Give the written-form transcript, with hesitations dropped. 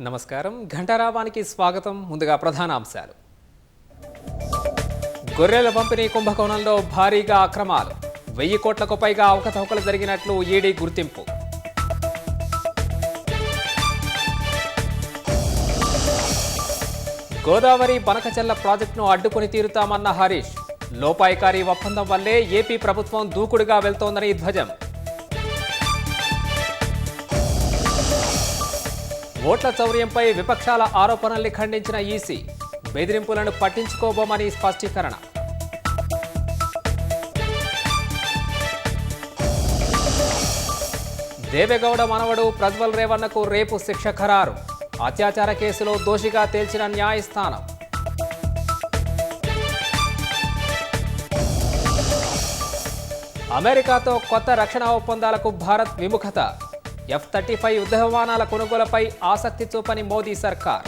నమస్కారం ఘంటారావానికి స్వాగతం. ముందుగా ప్రధాన అంశాలు. గొర్రెల పంపిణీ కుంభకోణంలో భారీగా అక్రమాలు, 1000 కోట్లకు పైగా అవకతవకలు జరిగినట్లు ఈడీ గుర్తింపు. గోదావరి బనకచెర్ల ప్రాజెక్టును అడ్డుకుని తీరుతామన్న హరీష్, లోపాయికారీ ఒప్పందం వల్లే ఏపీ ప్రభుత్వం దూకుడుగా వెళ్తోందని ధ్వజం. ఓట్ల చౌర్యంపై విపక్షాల ఆరోపణల్ని ఖండించిన ఈసీ, బెదిరింపులను పట్టించుకోబోమని స్పష్టీకరణ. దేవెగౌడ మనవడు ప్రజ్వల్ రేవన్నకు రేపు శిక్ష ఖరారు, అత్యాచార కేసులో దోషిగా తేల్చిన న్యాయస్థానం. అమెరికాతో కొత్త రక్షణ ఒప్పందాలకు భారత్ విముఖత, F-35 యుద్ధ విమానాల కొనుగోలుపై ఆసక్తి చూపని మోదీ సర్కార్.